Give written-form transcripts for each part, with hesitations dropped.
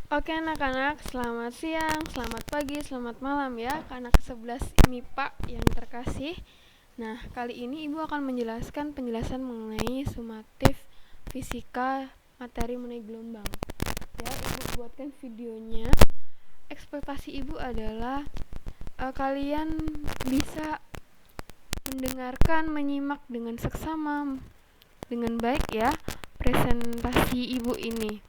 Oke anak-anak, selamat siang, selamat pagi, selamat malam ya ke anak ke-11 MIPA yang terkasih. Nah, kali ini Ibu akan menjelaskan penjelasan mengenai sumatif fisika materi mengenai gelombang. Ya, Ibu buatkan videonya. Ekspektasi Ibu adalah kalian bisa mendengarkan, menyimak dengan seksama, dengan baik ya presentasi Ibu ini.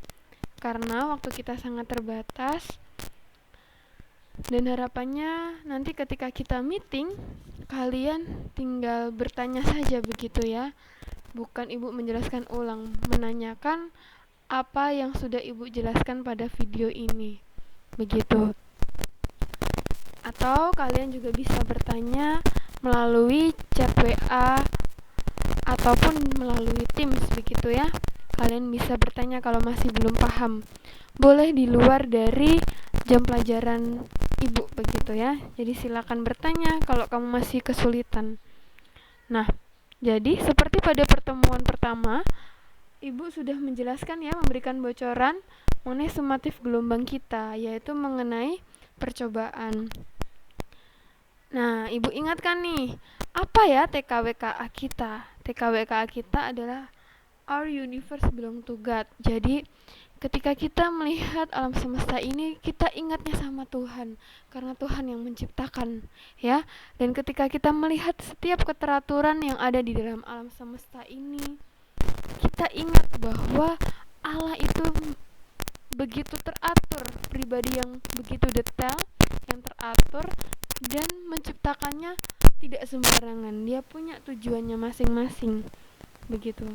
Karena waktu kita sangat terbatas dan harapannya nanti ketika kita meeting kalian tinggal bertanya saja begitu ya. Bukan Ibu menjelaskan ulang, menanyakan apa yang sudah Ibu jelaskan pada video ini. Begitu. Atau kalian juga bisa bertanya melalui chat WA ataupun melalui Teams begitu ya. Kalian bisa bertanya kalau masih belum paham. Boleh di luar dari jam pelajaran Ibu begitu ya. Jadi silakan bertanya kalau kamu masih kesulitan. Nah, jadi seperti pada pertemuan pertama, Ibu sudah menjelaskan ya, memberikan bocoran mengenai sumatif gelombang kita, yaitu mengenai percobaan. Nah, Ibu ingatkan nih, apa ya TKWKA kita? TKWKA kita adalah Our Universe Belong to God. Jadi, ketika kita melihat alam semesta ini, kita ingatnya sama Tuhan, karena Tuhan yang menciptakan, ya. Dan ketika kita melihat setiap keteraturan yang ada di dalam alam semesta ini, kita ingat bahwa Allah itu begitu teratur, pribadi yang begitu detail, yang teratur, dan menciptakannya tidak sembarangan. Dia punya tujuannya masing-masing. Begitu.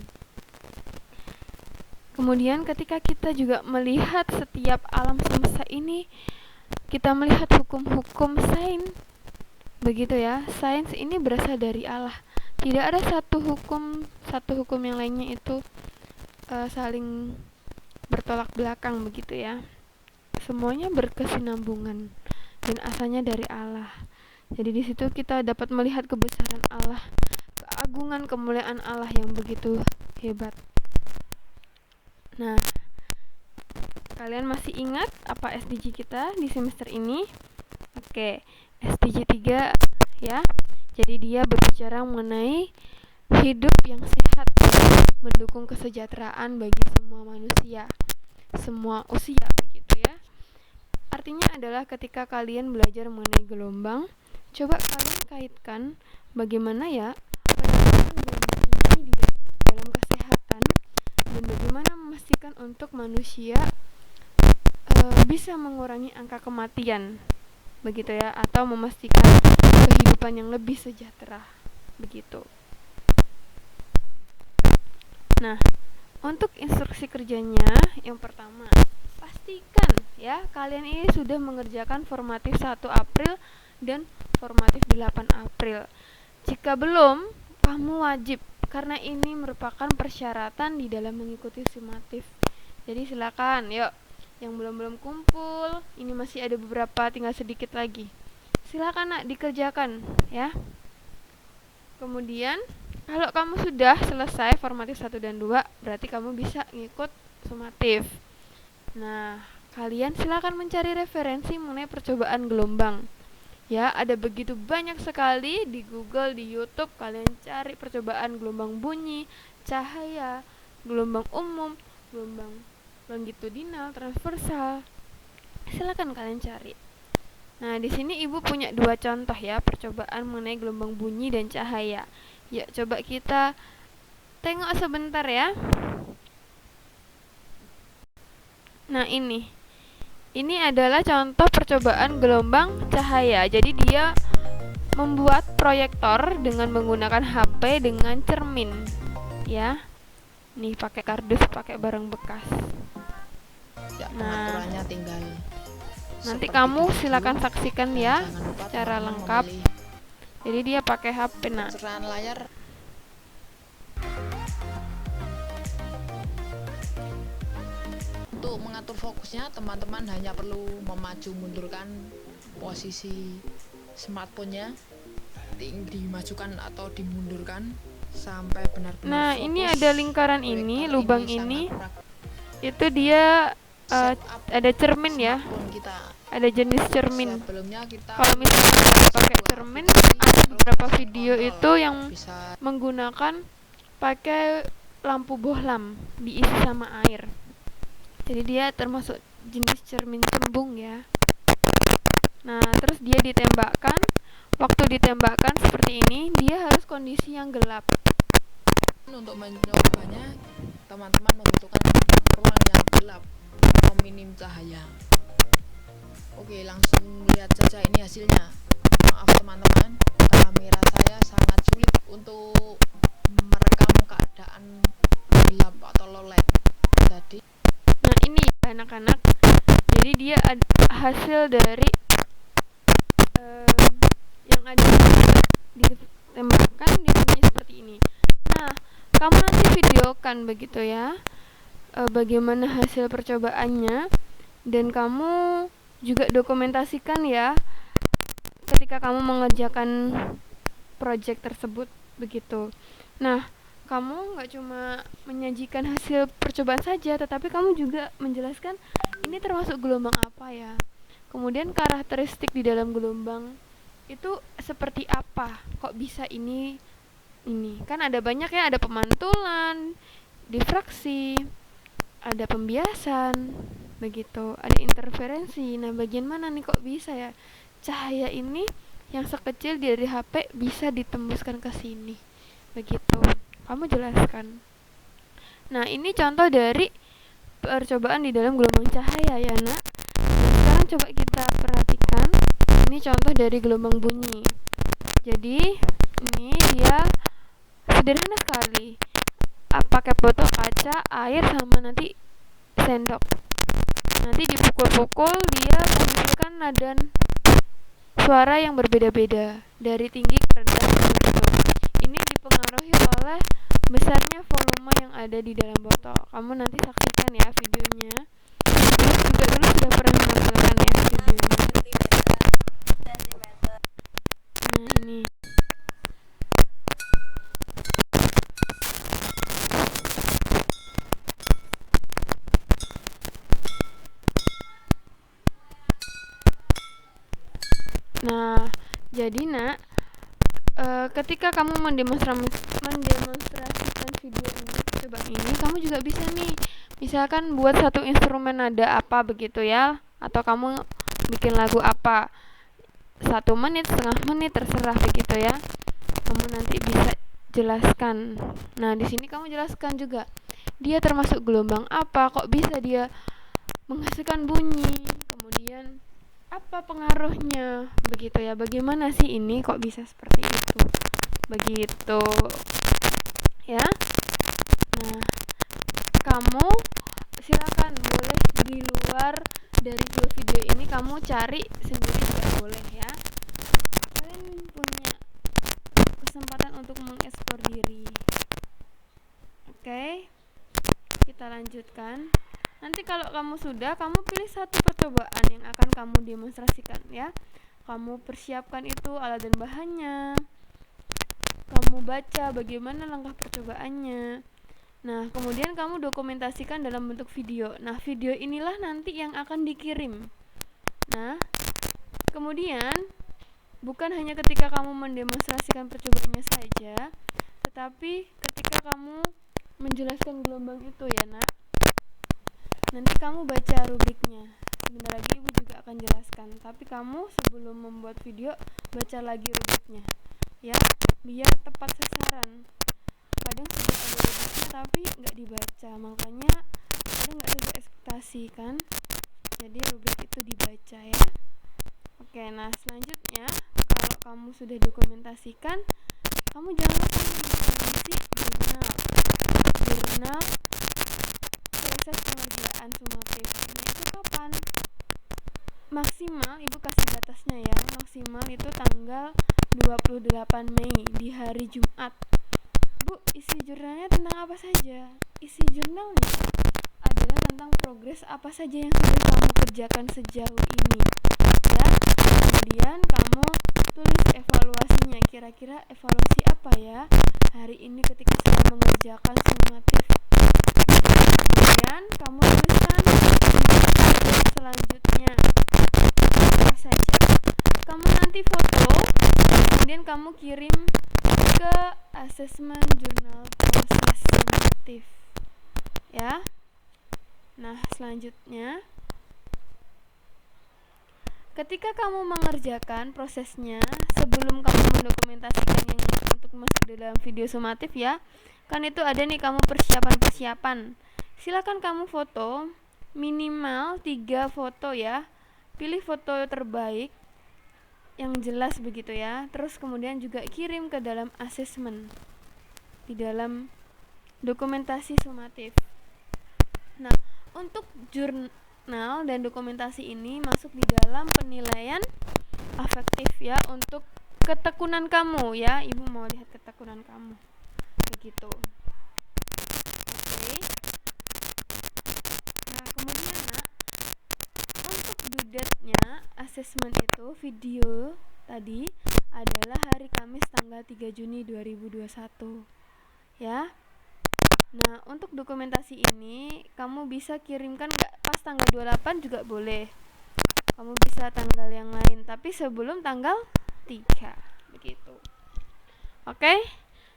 Kemudian ketika kita juga melihat setiap alam semesta ini, kita melihat hukum-hukum sains. Begitu ya. Sains ini berasal dari Allah. Tidak ada satu hukum yang lainnya itu saling bertolak belakang begitu ya. Semuanya berkesinambungan dan asalnya dari Allah. Jadi di situ kita dapat melihat kebesaran Allah, keagungan kemuliaan Allah yang begitu hebat. Nah, kalian masih ingat apa SDG kita di semester ini? Oke, SDG 3 ya. Jadi dia berbicara mengenai hidup yang sehat, mendukung kesejahteraan bagi semua manusia, semua usia begitu ya. Artinya adalah ketika kalian belajar mengenai gelombang, coba kalian kaitkan bagaimana ya penerapan gelombang ini di dalam kesehatan dan bagaimana memastikan untuk manusia bisa mengurangi angka kematian begitu ya, atau memastikan kehidupan yang lebih sejahtera begitu. Nah, untuk instruksi kerjanya yang pertama, pastikan ya kalian ini sudah mengerjakan formatif 1 April dan formatif 8 April. Jika belum, kamu wajib karena ini merupakan persyaratan di dalam mengikuti sumatif. Jadi silakan, yuk. Yang belum kumpul, ini masih ada beberapa, tinggal sedikit lagi. Silakan nak dikerjakan ya. Kemudian kalau kamu sudah selesai formatif 1 dan 2, berarti kamu bisa ngikut sumatif. Nah, kalian silakan mencari referensi mengenai percobaan gelombang. Ya, ada begitu banyak sekali di Google, di YouTube, kalian cari percobaan gelombang bunyi, cahaya, gelombang umum, gelombang longitudinal, transversal. Silakan kalian cari. Nah, di sini Ibu punya 2 contoh ya, percobaan mengenai gelombang bunyi dan cahaya. Yuk, coba kita tengok sebentar ya. Nah, ini adalah contoh percobaan gelombang cahaya. Jadi dia membuat proyektor dengan menggunakan HP dengan cermin. Ya. Nih pakai kardus, pakai barang bekas. Ya, pengaturannya tinggal nanti kamu silakan saksikan ya secara lengkap. Jadi dia pakai HP. Nah, pencerahan layar. Untuk mengatur fokusnya, teman-teman hanya perlu memaju mundurkan posisi smartphone-nya, dimajukan atau dimundurkan sampai benar-benar nah fokus. ini ada lingkaran ini, lubang ini, itu dia ada cermin ya, smartphone kita. ada jenis cermin. Sebelumnya kita Kalau misalnya nggak pakai cermin, ada beberapa video itu yang bisa menggunakan pakai lampu bohlam diisi sama air. Jadi dia termasuk jenis cermin cembung ya. Nah, terus dia ditembakkan. Waktu ditembakkan seperti ini, dia harus kondisi yang gelap. untuk menyobanya, teman-teman membutuhkan ruang yang gelap atau minim cahaya. Oke, langsung lihat saja ini hasilnya. Maaf teman-teman, kamera saya sangat sulit untuk merekam keadaan gelap atau low light. Jadi, Nah, ini ya anak-anak. Jadi dia hasil dari yang ada ditembakkan dia bunyi seperti ini. Nah, kamu nanti videokan begitu ya, bagaimana hasil percobaannya, dan kamu juga dokumentasikan ya ketika kamu mengerjakan project tersebut begitu. Nah, kamu nggak cuma menyajikan hasil percobaan saja, tetapi kamu juga menjelaskan ini termasuk gelombang apa ya, kemudian karakteristik di dalam gelombang itu seperti apa, kok bisa ini kan ada banyak ya, ada pemantulan, difraksi, ada pembiasan begitu, ada interferensi. Nah, bagian mana nih kok bisa ya cahaya ini yang sekecil dari HP bisa ditembuskan ke sini begitu, kamu jelaskan. Nah, ini contoh dari percobaan di dalam gelombang cahaya ya nak. Dan sekarang coba kita perhatikan, ini contoh dari gelombang bunyi. Jadi ini dia sederhana sekali, pakai botol kaca, air, sama nanti sendok. Nanti dipukul-pukul, dia menghasilkan nada suara yang berbeda-beda dari tinggi ke rendah begitu. Ini dipengaruhi oleh besarnya volume yang ada di dalam botol. Kamu nanti saksikan ya videonya. Terus juga dulu sudah pernah menampilkan ya videonya. Nah, ini. Nah, jadi nak, ketika kamu mendemonstrasikan video ini, coba ini, kamu juga bisa nih, misalkan buat satu instrumen nada apa begitu ya, atau kamu bikin lagu apa, 1 menit, setengah menit, terserah begitu ya. Kamu nanti bisa jelaskan. Nah, di sini kamu jelaskan juga, dia termasuk gelombang apa, kok bisa dia menghasilkan bunyi, kemudian apa pengaruhnya begitu ya, bagaimana sih ini kok bisa seperti itu begitu ya. Nah, kamu silakan boleh di luar dari 2 video ini kamu cari sendiri juga boleh ya, kalian punya kesempatan untuk mengeksplor diri. Oke, kita lanjutkan. Nanti kalau kamu sudah, kamu pilih satu percobaan yang akan kamu demonstrasikan ya. Kamu persiapkan itu alat dan bahannya. Kamu baca bagaimana langkah percobaannya. Nah, kemudian kamu dokumentasikan dalam bentuk video. Nah, video inilah nanti yang akan dikirim. Nah, kemudian bukan hanya ketika kamu mendemonstrasikan percobaannya saja, tetapi ketika kamu menjelaskan gelombang itu ya nak, nanti kamu baca rubriknya. Sebentar lagi ibu juga akan jelaskan, tapi kamu sebelum membuat video baca lagi rubriknya ya, biar tepat sasaran. Kadang sudah ada rubriknya tapi nggak dibaca, makanya kadang nggak sesuai ekspektasi kan, jadi rubrik itu dibaca ya. Oke, nah selanjutnya kalau kamu sudah dokumentasikan, kamu jangan lupa mengisi jurnal proses pengerjaan sumatif. Ini itu kapan? Maksimal, ibu kasih batasnya ya, maksimal itu tanggal 28 Mei di hari Jumat. Bu, isi jurnalnya tentang apa saja? Isi jurnalnya adalah tentang progres apa saja yang sudah kamu kerjakan sejauh ini ya. Kemudian kamu tulis evaluasinya, kira-kira evaluasi apa ya hari ini ketika saya mengerjakan sumatif Kemudian kamu tuliskan selanjutnya apa saja. Kamu nanti foto, kemudian kamu kirim ke asesmen jurnal proses sumatif ya. Nah, selanjutnya ketika kamu mengerjakan prosesnya, sebelum kamu mendokumentasikan yang untuk masuk dalam video sumatif ya, kan itu ada nih kamu persiapan. Silakan kamu foto minimal 3 foto ya. Pilih foto terbaik yang jelas begitu ya. Terus kemudian juga kirim ke dalam asesmen di dalam dokumentasi sumatif. Nah, untuk jurnal dan dokumentasi ini masuk di dalam penilaian afektif ya, untuk ketekunan kamu ya. Ibu mau lihat ketekunan kamu begitu. Oke. Nah, kemudian nak, untuk due date-nya asesmen itu video tadi adalah hari Kamis tanggal 3 Juni 2021 ya. Nah, untuk dokumentasi ini kamu bisa kirimkan pas tanggal 28 juga boleh. Kamu bisa tanggal yang lain, tapi sebelum tanggal 3 begitu. Oke.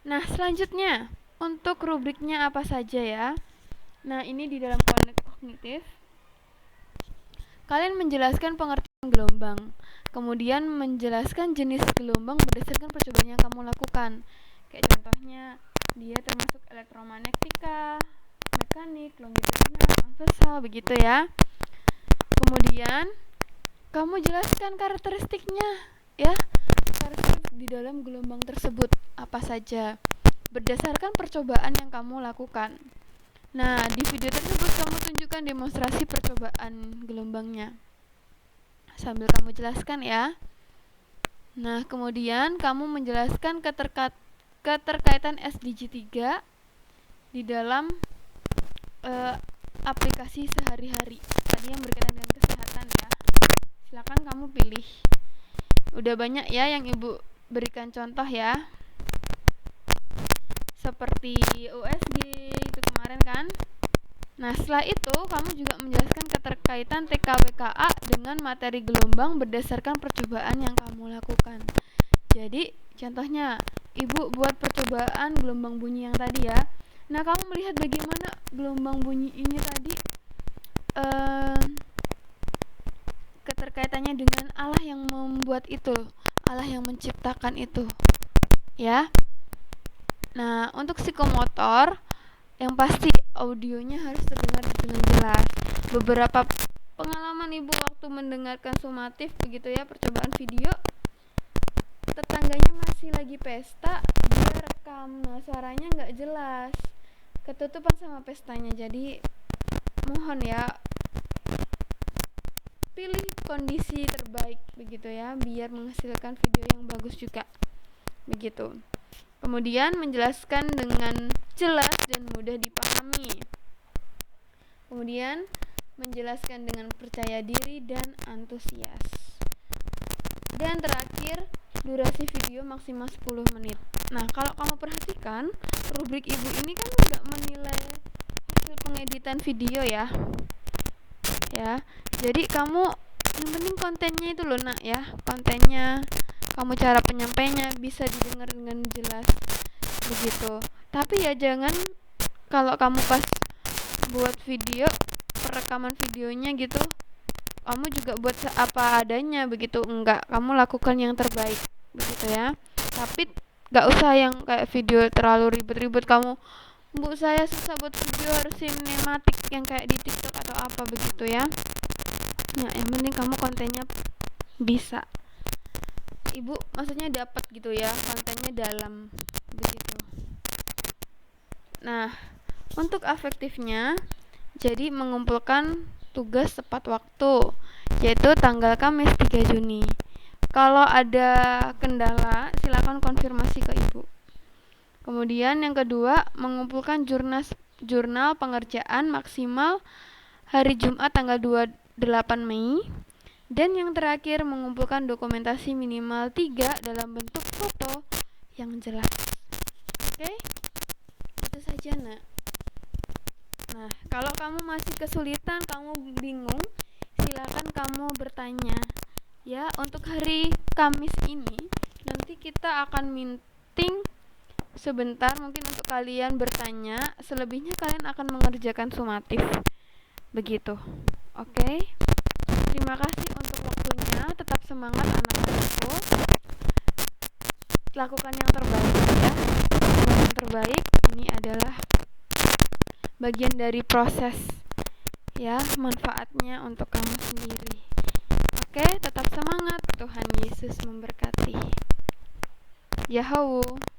Nah, selanjutnya untuk rubriknya apa saja ya. Nah, ini di dalam kognitif kalian menjelaskan pengertian gelombang, kemudian menjelaskan jenis gelombang berdasarkan percobaan yang kamu lakukan. Kayak contohnya, dia termasuk elektromagnetika, mekanik, longitudinal, transversal, begitu ya. Kemudian kamu jelaskan karakteristiknya ya, karakteristik di dalam gelombang tersebut apa saja berdasarkan percobaan yang kamu lakukan. Nah, di video tersebut kamu tunjukkan demonstrasi percobaan gelombangnya sambil kamu jelaskan ya. Nah, kemudian kamu menjelaskan keterkaitan SDG 3 di dalam aplikasi sehari-hari tadi yang berkaitan dengan kesehatan ya. Silakan kamu pilih. Udah banyak ya yang ibu berikan contoh ya, seperti USG itu kemarin kan. Nah, setelah itu kamu juga menjelaskan keterkaitan TKWKA dengan materi gelombang berdasarkan percobaan yang kamu lakukan. Jadi contohnya, ibu buat percobaan gelombang bunyi yang tadi ya. Nah, kamu melihat bagaimana gelombang bunyi ini tadi keterkaitannya dengan Allah yang membuat itu, Allah yang menciptakan itu ya. Nah, untuk psikomotor yang pasti audionya harus terdengar dengan jelas. Beberapa pengalaman ibu waktu mendengarkan sumatif begitu ya, percobaan video, tetangganya masih lagi pesta, dia rekam, nah suaranya nggak jelas, ketutupan sama pestanya. Jadi mohon ya, pilih kondisi terbaik begitu ya, biar menghasilkan video yang bagus juga begitu. Kemudian menjelaskan dengan jelas dan mudah dipahami. Kemudian menjelaskan dengan percaya diri dan antusias. Dan terakhir, durasi video maksimal 10 menit. Nah, kalau kamu perhatikan, rubrik ibu ini kan udah menilai hasil pengeditan video ya. Ya, jadi kamu yang penting kontennya itu loh nak ya, kontennya, kamu cara penyampainya bisa didengar dengan jelas begitu. Tapi ya jangan kalau kamu pas buat video, perekaman videonya gitu, kamu juga buat apa adanya begitu. Enggak, kamu lakukan yang terbaik begitu ya. Tapi enggak usah yang kayak video terlalu ribet-ribet, kamu, Bu, saya susah buat video, harus sinematik yang kayak di TikTok atau apa begitu ya. Nah, yang penting kamu kontennya bisa, ibu maksudnya dapat gitu ya, kontennya dalam begitu. Nah, untuk afektifnya, jadi mengumpulkan tugas tepat waktu, yaitu tanggal Kamis 3 Juni. Kalau ada kendala, silakan konfirmasi ke ibu. Kemudian yang kedua, mengumpulkan jurnal pengerjaan maksimal hari Jumat tanggal 28 Mei. Dan yang terakhir, mengumpulkan dokumentasi minimal 3 dalam bentuk foto yang jelas. Oke? Itu saja nak. Nah, Kalau kamu masih kesulitan, kamu bingung, silakan kamu bertanya. Ya, untuk hari Kamis ini nanti kita akan meeting sebentar mungkin untuk kalian bertanya, selebihnya kalian akan mengerjakan sumatif. Begitu. Oke. Terima kasih untuk waktunya. Tetap semangat anak-anakku. Lakukan yang terbaik ya. Lakukan yang terbaik. Ini adalah bagian dari proses ya, manfaatnya untuk kamu sendiri. Oke, tetap semangat. Tuhan Yesus memberkati. Yahoo.